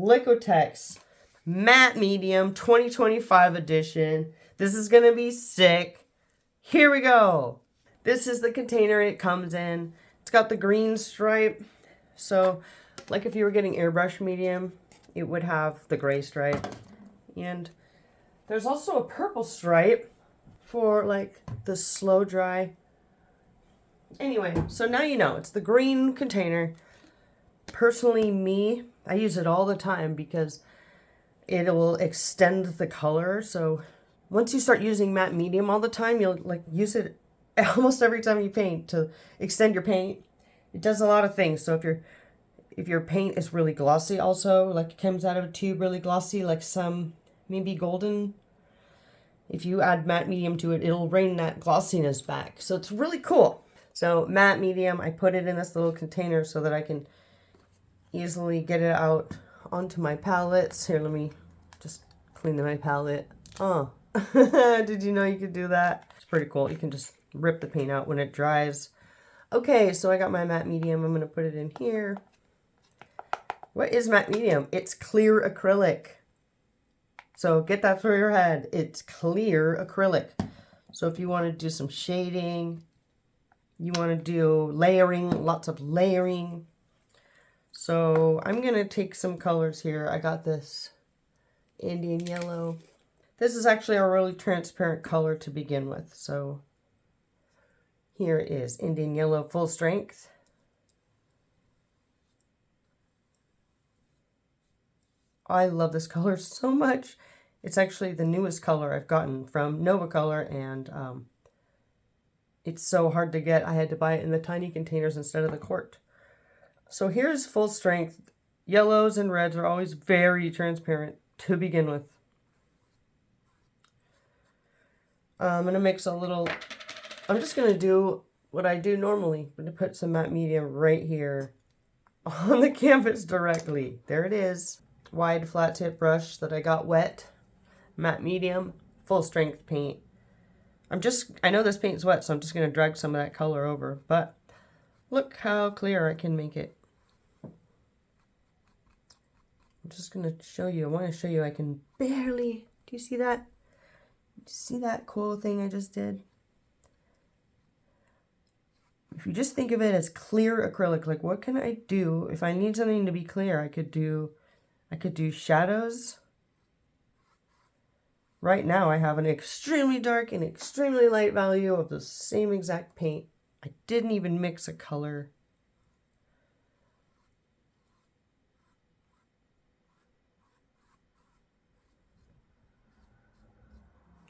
Liquitex Matte Medium 2025 edition. This is going to be sick. Here we go. This is the container it comes in. It's got the green stripe. So, like if you were getting airbrush medium, it would have the gray stripe. And there's also a purple stripe for like the slow dry. Anyway, so now you know, it's the green container. Personally, me, I use it all the time because it will extend the color. So once you start using matte medium all the time, you'll like use it almost every time you paint to extend your paint. It does a lot of things. So if your paint is really glossy also, like it comes out of a tube really glossy, like some maybe golden, if you add matte medium to it, it'll bring that glossiness back. So it's really cool. So matte medium, I put it in this little container so that I can easily get it out onto my palettes. Here, let me just clean my palette. Oh, did you know you could do that? It's pretty cool. You can just rip the paint out when it dries. Okay, so I got my matte medium. I'm going to put it in here. What is matte medium? It's clear acrylic. So get that through your head. It's clear acrylic. So if you want to do some shading, you want to do layering, lots of layering. So I'm going to take some colors here. I got this Indian yellow. This is actually a really transparent color to begin with. So here is Indian yellow full strength. I love this color so much. It's actually the newest color I've gotten from Nova Color, and it's so hard to get. I had to buy it in the tiny containers instead of the quart. So here's full strength. Yellows and reds are always very transparent to begin with. I'm going to mix a little, I'm just going to do what I do normally. I'm going to put some matte medium right here on the canvas directly. There it is. Wide flat tip brush that I got wet. Matte medium, full strength paint. I know this paint's wet, so I'm just going to drag some of that color over. But look how clear I can make it. I'm just going to show you. I want to show you I can barely, do you see that? See that cool thing I just did? If you just think of it as clear acrylic, like what can I do? If I need something to be clear, I could do shadows. Right now I have an extremely dark and extremely light value of the same exact paint. I didn't even mix a color.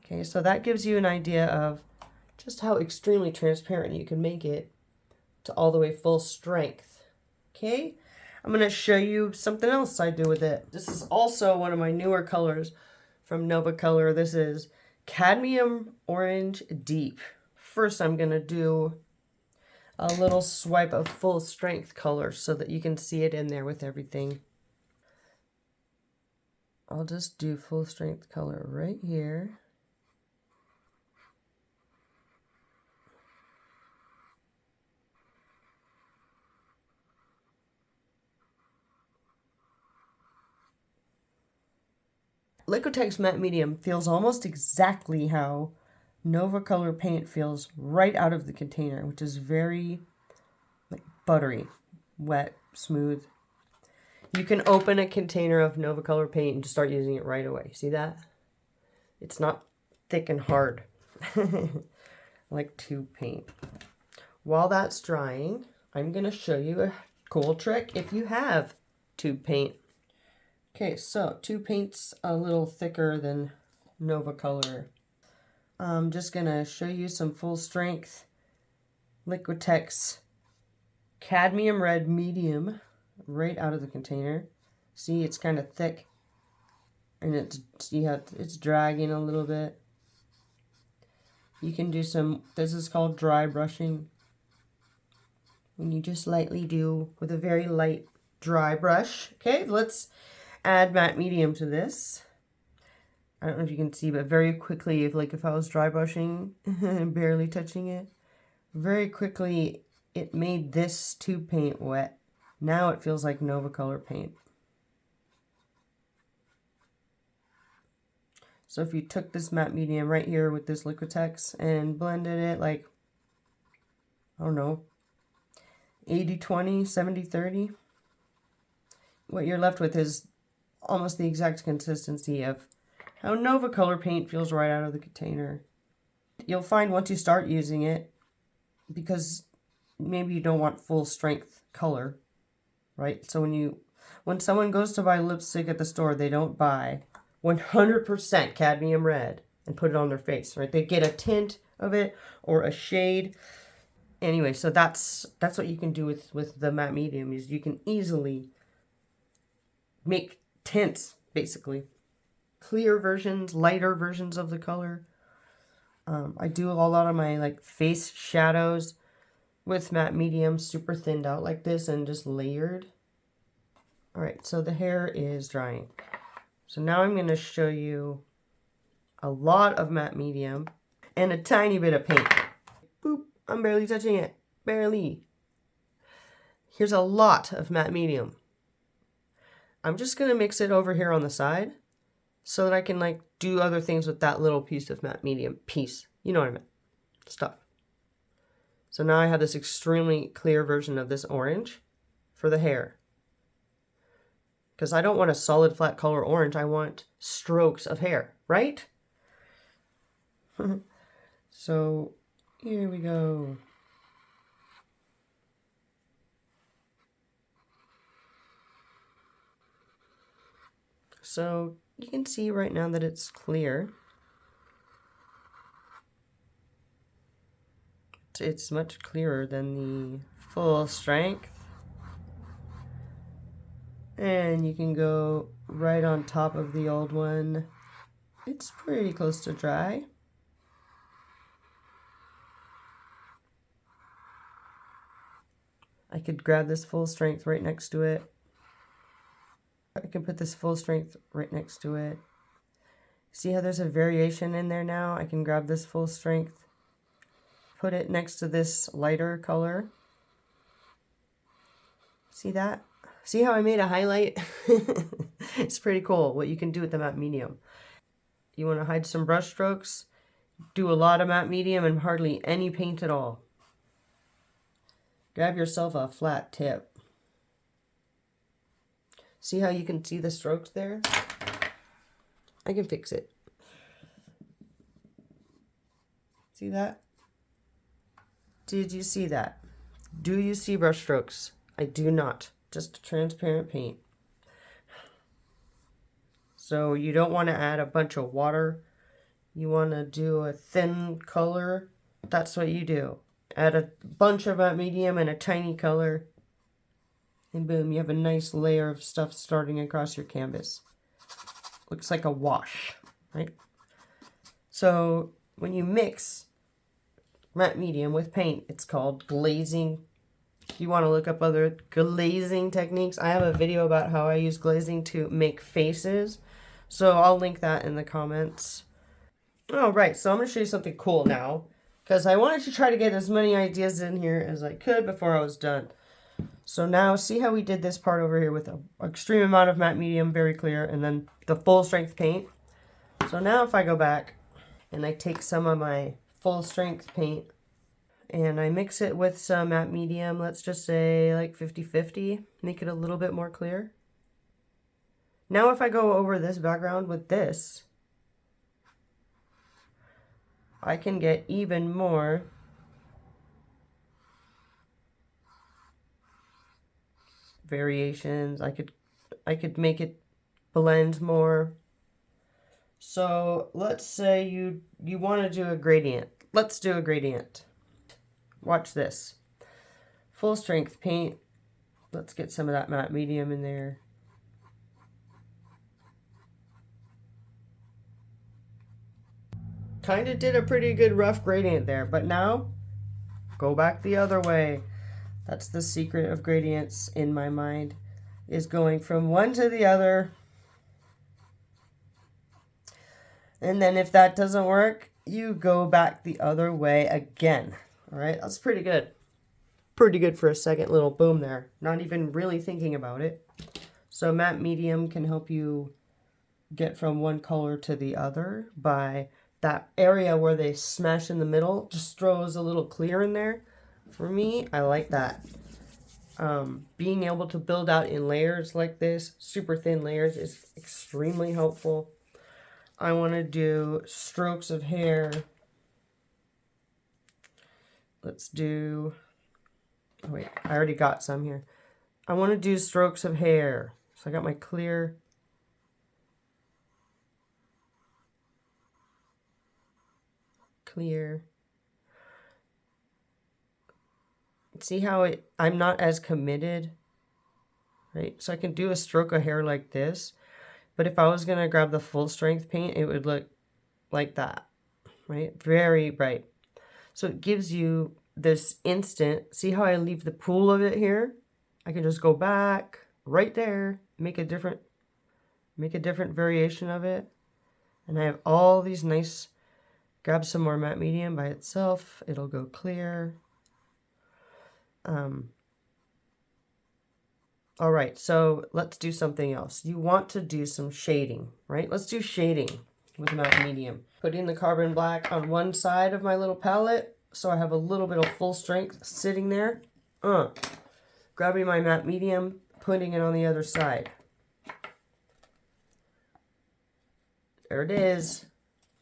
Okay, so that gives you an idea of just how extremely transparent you can make it to all the way full strength. Okay, I'm going to show you something else I do with it. This is also one of my newer colors from Nova Color. This is Cadmium Orange Deep. First, I'm going to do a little swipe of full strength color so that you can see it in there with everything. I'll just do full strength color right here. Liquitex Matte Medium feels almost exactly how Nova Color paint feels right out of the container, which is very like buttery, wet, smooth. You can open a container of Nova Color paint and just start using it right away. See that? It's not thick and hard like tube paint. While that's drying, I'm going to show you a cool trick if you have tube paint. Okay, so tube paint's a little thicker than Nova Color. I'm just going to show you some full strength Liquitex Cadmium Red Medium right out of the container. See, it's kind of thick and it's dragging a little bit. You can do this is called dry brushing. And you just lightly do with a very light dry brush. Okay, let's add matte medium to this. I don't know if you can see, but very quickly, if I was dry brushing and barely touching it, very quickly it made this tube paint wet. Now it feels like Nova Color paint. So if you took this matte medium right here with this Liquitex and blended it like, I don't know, 80-20, 70-30, what you're left with is almost the exact consistency of how Nova Color paint feels right out of the container. You'll find once you start using it, because maybe you don't want full strength color, right? So when someone goes to buy lipstick at the store, they don't buy 100% cadmium red and put it on their face, right? They get a tint of it or a shade. Anyway, so that's what you can do with the matte medium, is you can easily make tints, basically. Clear versions, lighter versions of the color. I do a lot of my like face shadows with matte medium, super thinned out like this and just layered. All right, so the hair is drying. So now I'm going to show you a lot of matte medium and a tiny bit of paint. Boop, I'm barely touching it, barely. Here's a lot of matte medium. I'm just going to mix it over here on the side so that I can like do other things with that little piece of matte medium. You know what I meant, stuff. So now I have this extremely clear version of this orange for the hair. Because I don't want a solid flat color orange, I want strokes of hair, right? So here we go. So you can see right now that it's clear. It's much clearer than the full strength. And you can go right on top of the old one. It's pretty close to dry. I could grab this full strength right next to it. I can put this full strength right next to it. See how there's a variation in there now? I can grab this full strength, put it next to this lighter color. See that? See how I made a highlight? It's pretty cool what you can do with the matte medium. You want to hide some brush strokes? Do a lot of matte medium and hardly any paint at all. Grab yourself a flat tip. See how you can see the strokes there? I can fix it. See that? Did you see that? Do you see brush strokes? I do not. Just transparent paint. So you don't want to add a bunch of water. You want to do a thin color. That's what you do. Add a bunch of matte medium and a tiny color. And boom, you have a nice layer of stuff starting across your canvas. Looks like a wash, right? So when you mix matte medium with paint, it's called glazing. If you want to look up other glazing techniques, I have a video about how I use glazing to make faces. So I'll link that in the comments. All right, so I'm going to show you something cool now, because I wanted to try to get as many ideas in here as I could before I was done. So now see how we did this part over here with an extreme amount of matte medium, very clear, and then the full strength paint. So now if I go back and I take some of my full strength paint and I mix it with some matte medium, let's just say like 50-50, make it a little bit more clear. Now if I go over this background with this, I can get even more variations. I could make it blend more. So let's say you want to do a gradient. Let's do a gradient. Watch this. Full strength paint. Let's get some of that matte medium in there. Kind of did a pretty good rough gradient there, but now go back the other way. That's the secret of gradients in my mind, is going from one to the other. And then if that doesn't work, you go back the other way again. All right, that's pretty good. Pretty good for a second little boom there. Not even really thinking about it. So matte medium can help you get from one color to the other by that area where they smash in the middle, just throws a little clear in there. For me, I like that. Being able to build out in layers like this, super thin layers, is extremely helpful. I want to do strokes of hair. Let's do, oh wait, I already got some here. I want to do strokes of hair. So I got my clear. See how I'm not as committed, right? So I can do a stroke of hair like this, but if I was going to grab the full strength paint, it would look like that, right? Very bright. So it gives you this instant, see how I leave the pool of it here? I can just go back right there, make a different variation of it. And I have all these nice, grab some more matte medium by itself. It'll go clear. All right, so let's do something else. You want to do some shading, right? Let's do shading with matte medium. Putting the carbon black on one side of my little palette, so I have a little bit of full strength sitting there. Grabbing my matte medium, putting it on the other side. There it is.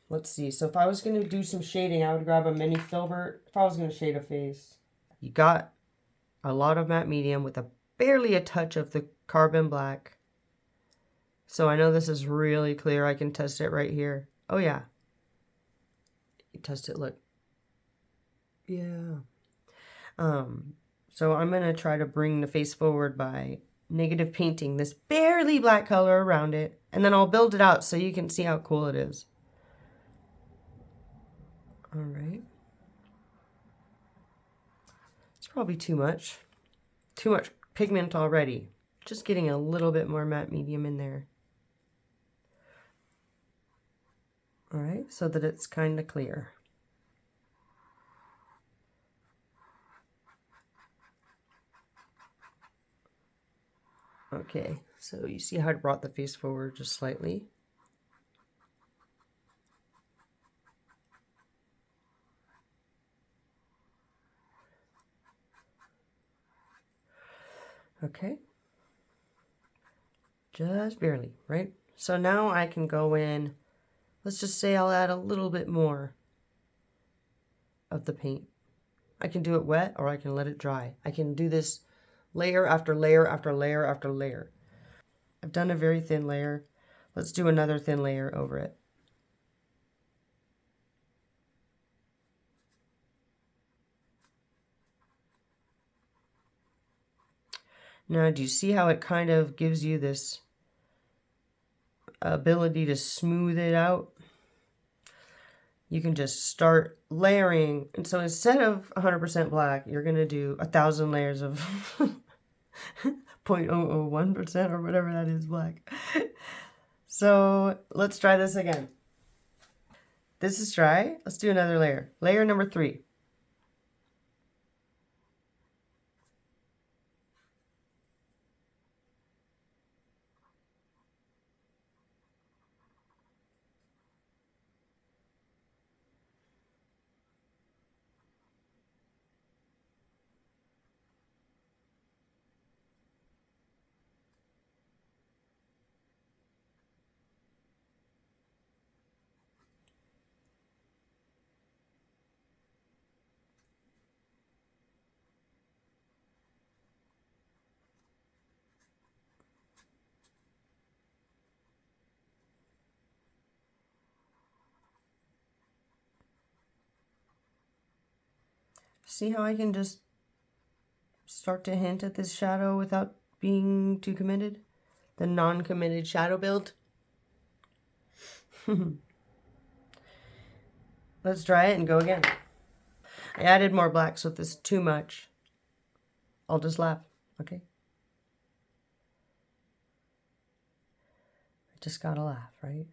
Let's see. So if I was going to do some shading, I would grab a mini filbert. If I was going to shade a face, you got a lot of matte medium with barely a touch of the carbon black. So I know this is really clear. I can test it right here. Oh yeah. You test it, look. Yeah. So I'm going to try to bring the face forward by negative painting this barely black color around it. And then I'll build it out so you can see how cool it is. All right. It's probably too much. Too much pigment already. Just getting a little bit more matte medium in there. All right, so that it's kind of clear. Okay, so you see how I brought the face forward just slightly. Okay, just barely, right? So now I can go in, let's just say I'll add a little bit more of the paint. I can do it wet or I can let it dry. I can do this layer after layer after layer after layer. I've done a very thin layer. Let's do another thin layer over it. Now, do you see how it kind of gives you this ability to smooth it out? You can just start layering. And so instead of 100% black, you're going to do 1,000 layers of 0.001% or whatever that is black. So let's try this again. This is dry. Let's do another layer. Layer number 3. See how I can just start to hint at this shadow without being too committed? The non-committed shadow build. Let's dry it and go again. I added more black, so if this is too much, I'll just laugh, okay? I just gotta laugh, right?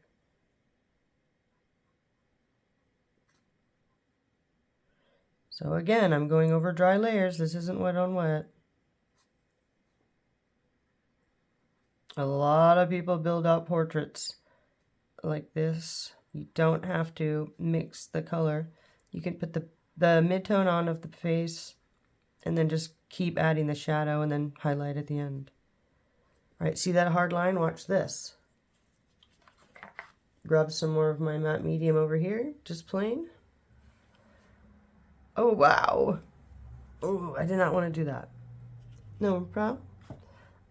So again, I'm going over dry layers. This isn't wet on wet. A lot of people build out portraits like this. You don't have to mix the color. You can put the mid-tone on of the face and then just keep adding the shadow and then highlight at the end. All right, see that hard line? Watch this. Grab some more of my matte medium over here, just plain. Oh, wow. Oh, I did not want to do that. No problem.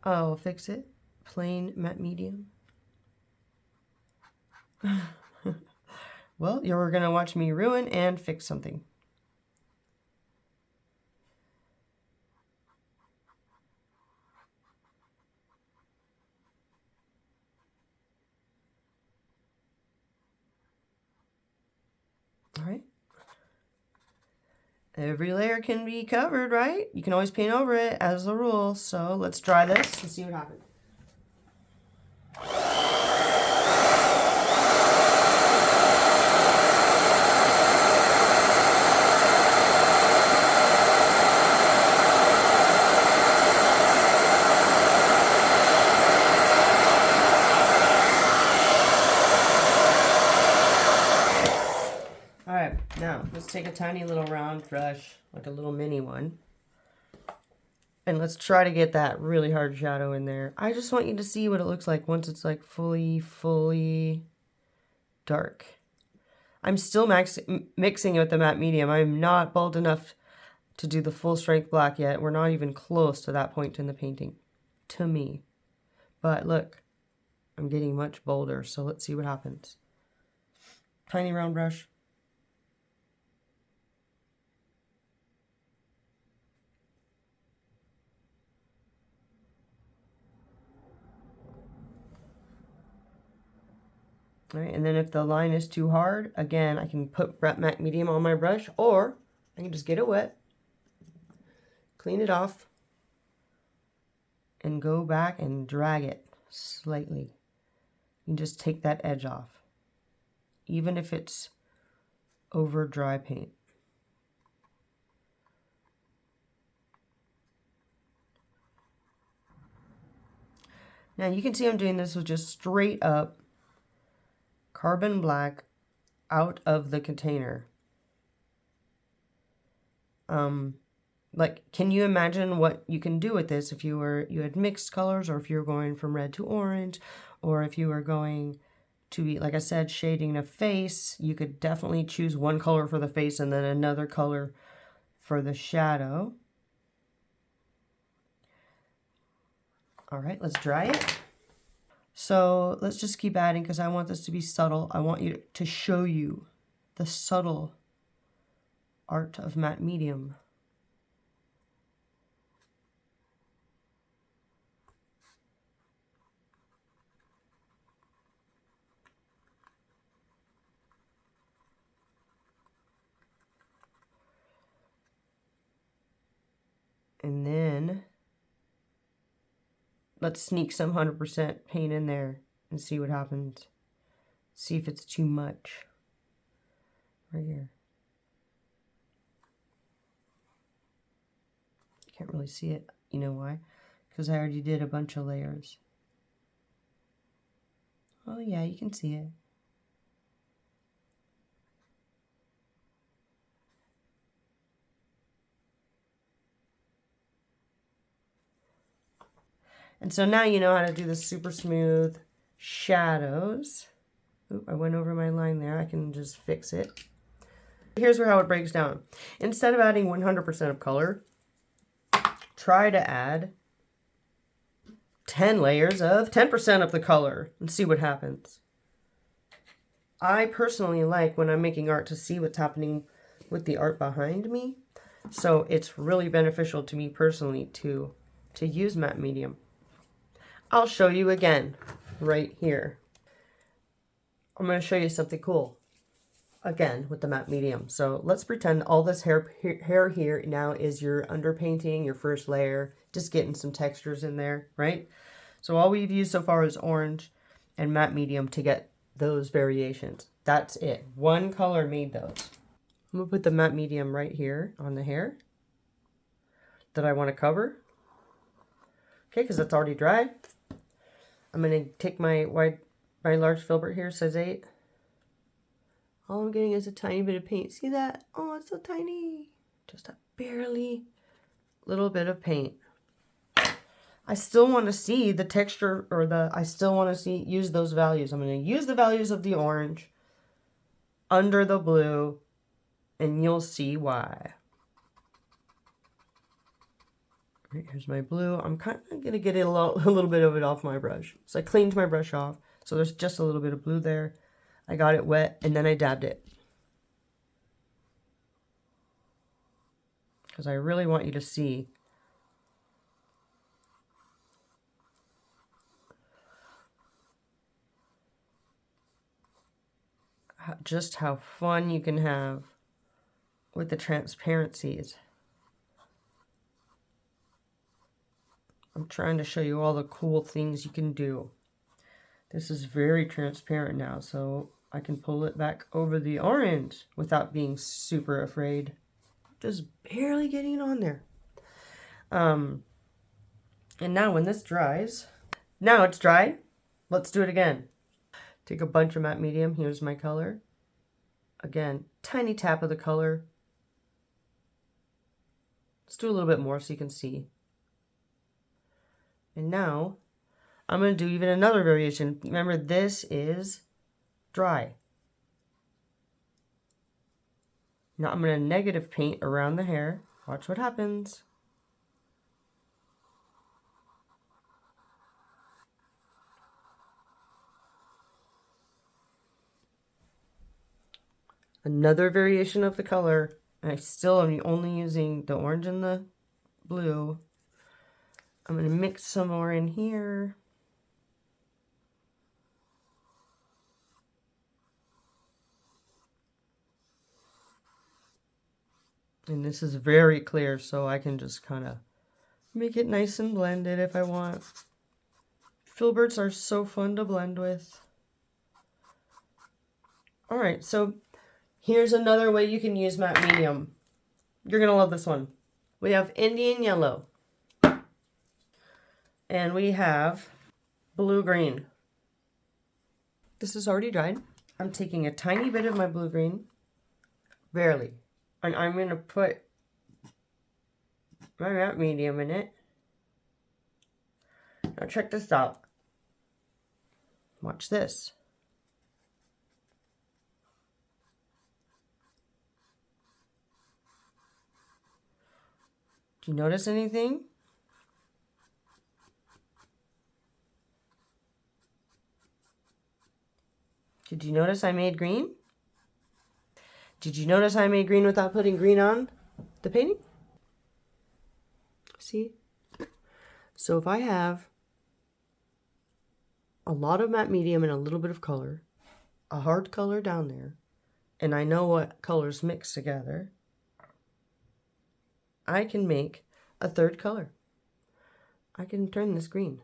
I'll fix it. Plain matte medium. Well, you're going to watch me ruin and fix something. All right. Every layer can be covered, right? You can always paint over it as a rule. So let's try this and see what happens. All right, now let's take a tiny little round brush, like a little mini one. And let's try to get that really hard shadow in there. I just want you to see what it looks like once it's like fully dark. I'm still mixing it with the matte medium. I'm not bold enough to do the full strength black yet. We're not even close to that point in the painting, to me. But look, I'm getting much bolder, so let's see what happens. Tiny round brush. All right, and then if the line is too hard, again, I can put matte medium on my brush, or I can just get it wet, clean it off, and go back and drag it slightly. You can just take that edge off, even if it's over dry paint. Now you can see I'm doing this with just straight up carbon black out of the container. Like, can you imagine what you can do with this if you had mixed colors, or if you're going from red to orange, or if you were going to be, like I said, shading a face? You could definitely choose one color for the face and then another color for the shadow. All right, let's dry it. So let's just keep adding because I want this to be subtle. I want you to show you the subtle art of matte medium. And then let's sneak some 100% paint in there and see what happens. See if it's too much. Right here. You can't really see it. You know why? Because I already did a bunch of layers. Oh yeah, you can see it. And so now you know how to do the super smooth shadows. Oop, I went over my line there. I can just fix it. Here's how it breaks down. Instead of adding 100% of color, try to add 10 layers of 10% of the color and see what happens. I personally like, when I'm making art, to see what's happening with the art behind me. So it's really beneficial to me personally to use matte medium. I'll show you again right here. I'm going to show you something cool again with the matte medium. So let's pretend all this hair here now is your underpainting, your first layer, just getting some textures in there, right? So all we've used so far is orange and matte medium to get those variations. That's it. One color made those. I'm going to put the matte medium right here on the hair that I want to cover. Okay, because that's already dry. I'm going to take my wide My large filbert here says 8. All I'm getting is a tiny bit of paint. See that? Oh, it's so tiny. Just a barely little bit of paint. I still want to see the texture, or I still want to use those values. I'm going to use the values of the orange under the blue, and you'll see why. Right, here's my blue. I'm kind of going to get a little bit of it off my brush. So I cleaned my brush off. So there's just a little bit of blue there. I got it wet, and then I dabbed it. Because I really want you to see just how fun you can have with the transparencies. I'm trying to show you all the cool things you can do. This is very transparent now, so I can pull it back over the orange without being super afraid. Just barely getting it on there. And now when this dries, now it's dry, let's do it again. Take a bunch of matte medium. Here's my color. Again, tiny tap of the color. Let's do a little bit more so you can see. And now I'm going to do even another variation. Remember, this is dry. Now I'm going to negative paint around the hair. Watch what happens. Another variation of the color. And I still am only using the orange and the blue. I'm going to mix some more in here. And this is very clear, so I can just kind of make it nice and blended if I want. Filberts are so fun to blend with. Alright, so here's another way you can use matte medium. You're going to love this one. We have Indian yellow. And we have blue-green. This is already dried. I'm taking a tiny bit of my blue-green, barely, and I'm going to put my matte medium in it. Now check this out. Watch this. Do you notice anything? Did you notice I made green? Did you notice I made green without putting green on the painting? See? So if I have a lot of matte medium and a little bit of color, a hard color down there, and I know what colors mix together, I can make a third color. I can turn this green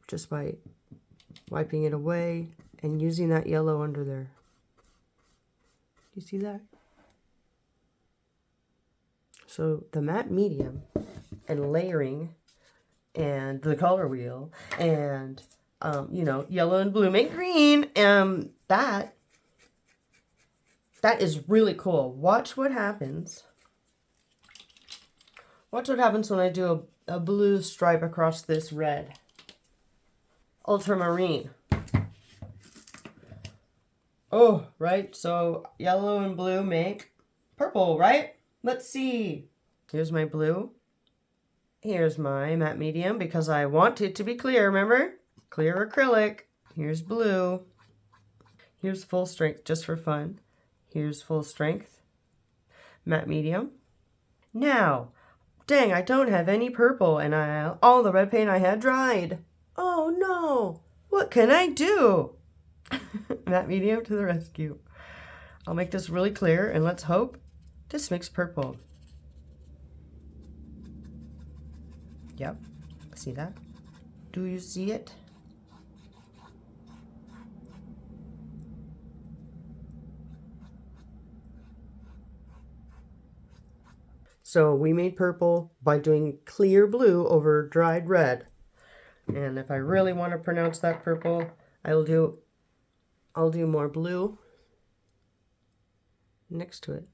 just by wiping it away and using that yellow under there. Do you see that? So the matte medium and layering and the color wheel and you know, yellow and blue make green, that is really cool. Watch what happens. Watch what happens when I do a blue stripe across this red. Ultramarine. Oh, right? So yellow and blue make purple, right? Let's see. Here's my blue. Here's my matte medium because I want it to be clear, remember? Clear acrylic. Here's blue. Here's full strength just for fun. Here's full strength. Matte medium. Now, dang, I don't have any purple and all the red paint I had dried. Oh no, what can I do? Matte medium to the rescue. I'll make this really clear and let's hope this makes purple. Yep, see that? Do you see it? So we made purple by doing clear blue over dried red. And if I really want to pronounce that purple, I'll do more blue next to it.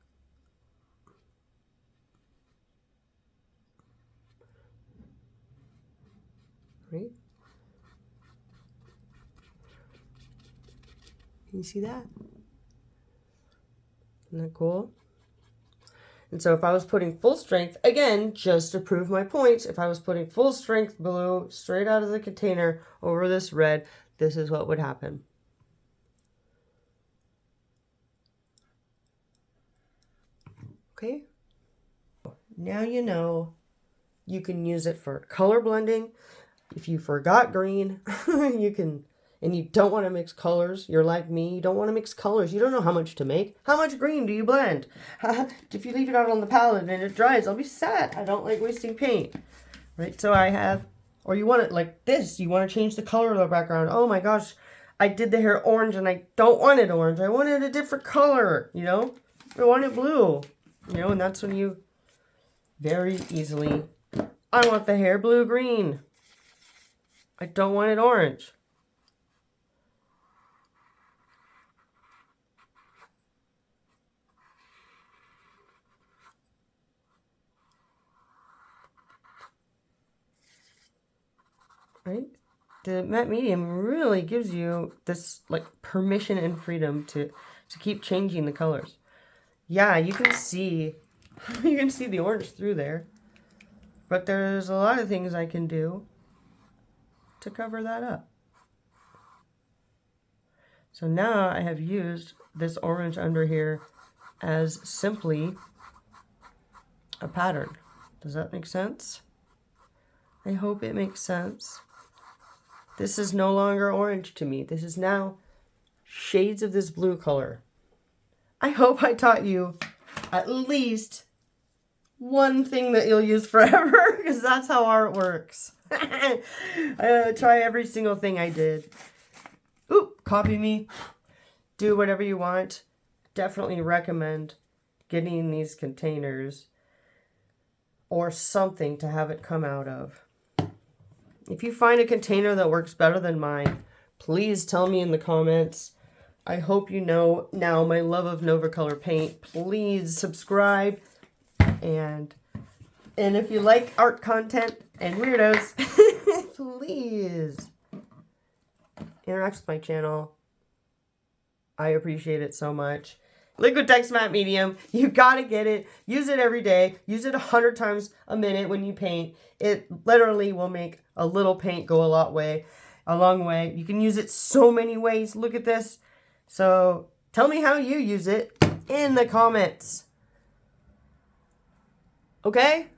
Right? Can you see that? Isn't that cool? And so if I was putting full strength, again, just to prove my point, if I was putting full strength blue straight out of the container over this red, this is what would happen. Okay? Now you know you can use it for color blending. If you forgot green, you can, and you don't want to mix colors, you're like me, you don't want to mix colors, you don't know how much to make. How much green do you blend? If you leave it out on the palette and it dries, I'll be sad. I don't like wasting paint, right? So I have, or you want it like this, you want to change the color of the background. Oh my gosh, I did the hair orange and I don't want it orange. I want it a different color, you know? I want it blue, you know, and that's when you very easily, I want the hair blue-green. I don't want it orange. Right? The matte medium really gives you this like permission and freedom to keep changing the colors. Yeah, you can see the orange through there. But there's a lot of things I can do to cover that up. So now I have used this orange under here as simply a pattern. Does that make sense? I hope it makes sense. This is no longer orange to me. This is now shades of this blue color. I hope I taught you at least one thing that you'll use forever, because that's how art works. Try every single thing I did. Oop, copy me. Do whatever you want. Definitely recommend getting these containers or something to have it come out of. If you find a container that works better than mine, please tell me in the comments. I hope you know now my love of Nova Color paint. Please subscribe, and if you like art content and weirdos, please interact with my channel. I appreciate it so much. Liquitex matte medium, you gotta get it. Use it every day. Use it 100 times a minute when you paint. It literally will make a little paint go a long way. You can use it so many ways. Look at this. So tell me how you use it in the comments. Okay?